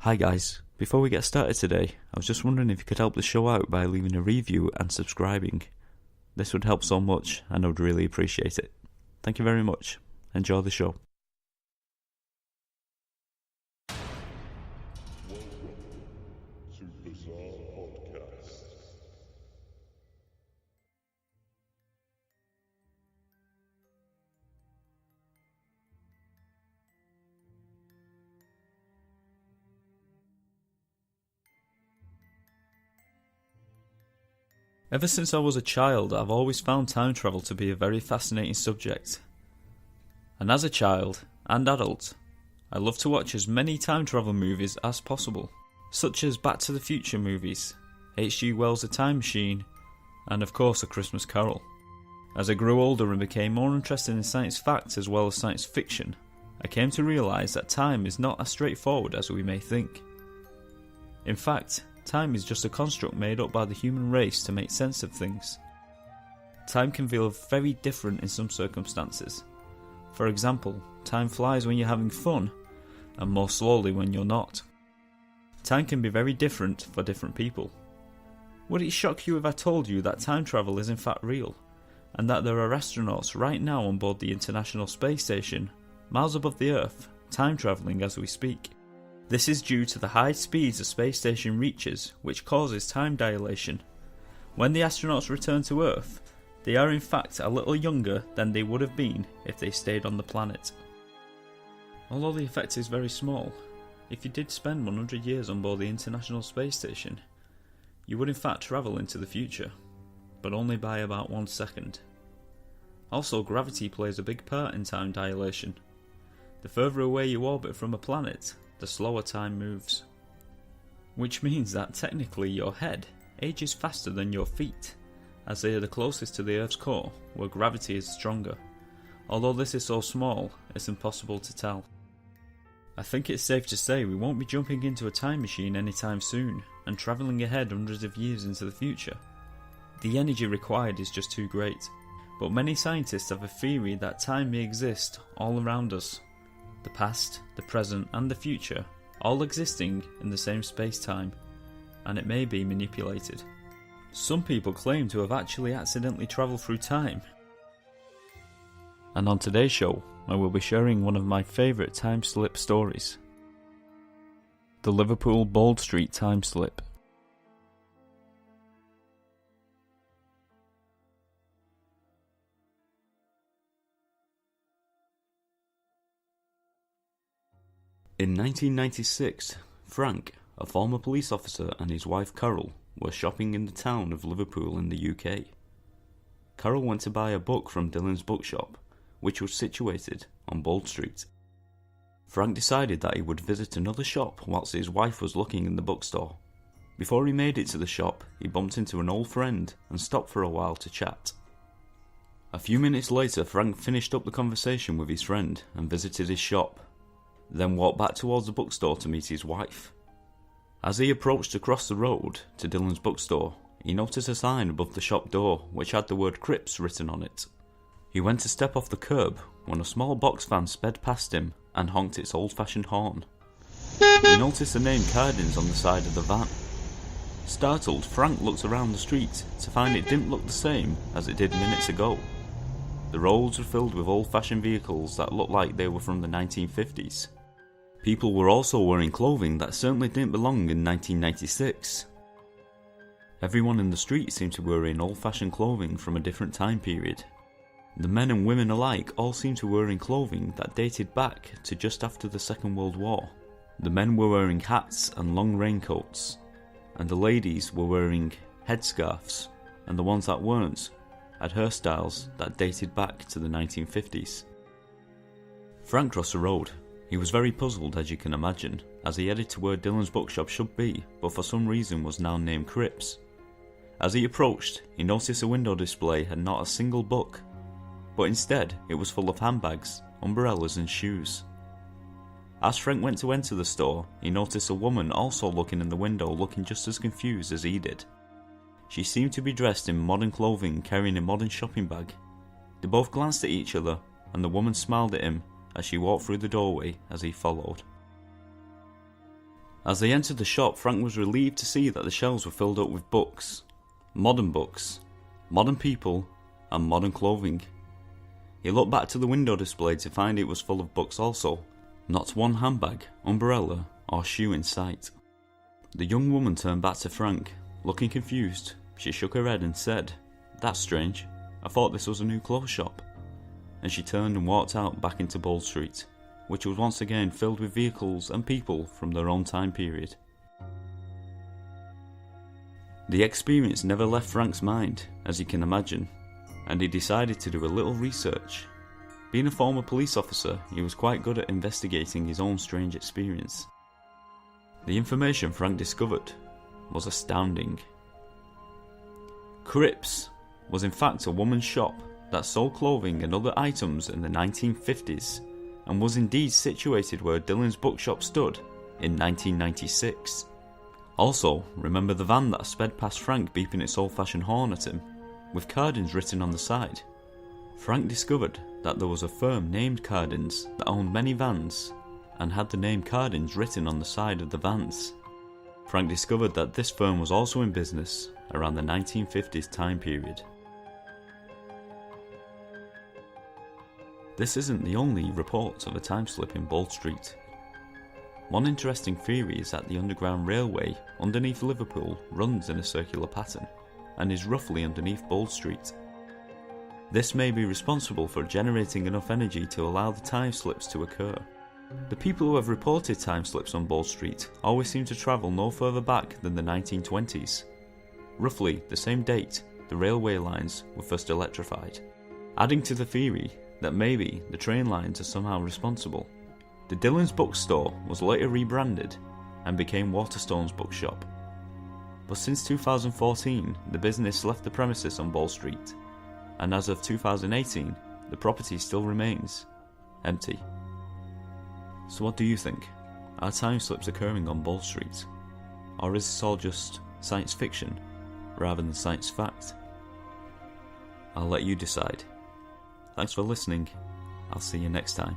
Hi guys, before we get started today, I was just wondering if you could help the show out by leaving a review and subscribing. This would help so much and I would really appreciate it. Thank you very much. Enjoy the show. Ever since I was a child, I've always found time travel to be a very fascinating subject. And as a child and adult, I love to watch as many time travel movies as possible, such as Back to the Future movies, H.G. Wells' A Time Machine, and of course A Christmas Carol. As I grew older and became more interested in science fact as well as science fiction, I came to realise that time is not as straightforward as we may think. In fact, time is just a construct made up by the human race to make sense of things. Time can feel very different in some circumstances. For example, time flies when you're having fun, and more slowly when you're not. Time can be very different for different people. Would it shock you if I told you that time travel is in fact real, and that there are astronauts right now on board the International Space Station, miles above the Earth, time travelling as we speak? This is due to the high speeds the space station reaches, which causes time dilation. When the astronauts return to Earth, they are in fact a little younger than they would have been if they stayed on the planet. Although the effect is very small, if you did spend 100 years on board the International Space Station, you would in fact travel into the future, but only by about 1 second. Also, gravity plays a big part in time dilation. The further away you orbit from a planet, the slower time moves. Which means that technically your head ages faster than your feet, as they are the closest to the Earth's core, where gravity is stronger. Although this is so small, it's impossible to tell. I think it's safe to say we won't be jumping into a time machine anytime soon, and travelling ahead hundreds of years into the future. The energy required is just too great, but many scientists have a theory that time may exist all around us. The past, the present and the future, all existing in the same space-time, and it may be manipulated. Some people claim to have actually accidentally travelled through time. And on today's show, I will be sharing one of my favourite time slip stories. The Liverpool Bold Street time slip. In 1996, Frank, a former police officer, and his wife Carol were shopping in the town of Liverpool in the UK. Carol went to buy a book from Dylan's bookshop, which was situated on Bold Street. Frank decided that he would visit another shop whilst his wife was looking in the bookstore. Before he made it to the shop, he bumped into an old friend and stopped for a while to chat. A few minutes later, Frank finished up the conversation with his friend and visited his shop, then walked back towards the bookstore to meet his wife. As he approached across the road to Dylan's bookstore, he noticed a sign above the shop door which had the word Crips written on it. He went to step off the curb when a small box van sped past him and honked its old-fashioned horn. He noticed the name Cardins on the side of the van. Startled, Frank looked around the street to find it didn't look the same as it did minutes ago. The roads were filled with old-fashioned vehicles that looked like they were from the 1950s. People were also wearing clothing that certainly didn't belong in 1996. Everyone in the street seemed to be wearing old-fashioned clothing from a different time period. The men and women alike all seemed to be wearing clothing that dated back to just after the Second World War. The men were wearing hats and long raincoats, and the ladies were wearing headscarves, and the ones that weren't had hairstyles that dated back to the 1950s. Frank crossed the road. He was very puzzled, as you can imagine, as he headed to where Dylan's bookshop should be, but for some reason was now named Crips. As he approached, he noticed a window display had not a single book, but instead it was full of handbags, umbrellas and shoes. As Frank went to enter the store, he noticed a woman also looking in the window, looking just as confused as he did. She seemed to be dressed in modern clothing, carrying a modern shopping bag. They both glanced at each other, and the woman smiled at him as she walked through the doorway as he followed. As they entered the shop, Frank was relieved to see that the shelves were filled up with books, modern people, and modern clothing. He looked back to the window display to find it was full of books also, not one handbag, umbrella, or shoe in sight. The young woman turned back to Frank, looking confused. She shook her head and said, "That's strange, I thought this was a new clothes shop." And she turned and walked out back into Bold Street, which was once again filled with vehicles and people from their own time period. The experience never left Frank's mind, as you can imagine, and he decided to do a little research. Being a former police officer, he was quite good at investigating his own strange experience. The information Frank discovered was astounding. Cripps was in fact a woman's shop that sold clothing and other items in the 1950s, and was indeed situated where Dylan's bookshop stood in 1996. Also, remember the van that sped past Frank beeping its old-fashioned horn at him, with Cardins written on the side? Frank discovered that there was a firm named Cardins that owned many vans, and had the name Cardins written on the side of the vans. Frank discovered that this firm was also in business around the 1950s time period. This isn't the only report of a time slip in Bold Street. One interesting theory is that the Underground Railway underneath Liverpool runs in a circular pattern, and is roughly underneath Bold Street. This may be responsible for generating enough energy to allow the time slips to occur. The people who have reported time slips on Bold Street always seem to travel no further back than the 1920s. Roughly the same date the railway lines were first electrified. Adding to the theory that maybe the train lines are somehow responsible, the Dillon's bookstore was later rebranded and became Waterstone's bookshop. But since 2014, the business left the premises on Bold Street, and as of 2018, the property still remains empty. So what do you think? Are time slips occurring on Bold Street? Or is this all just science fiction rather than science fact? I'll let you decide. Thanks for listening. I'll see you next time.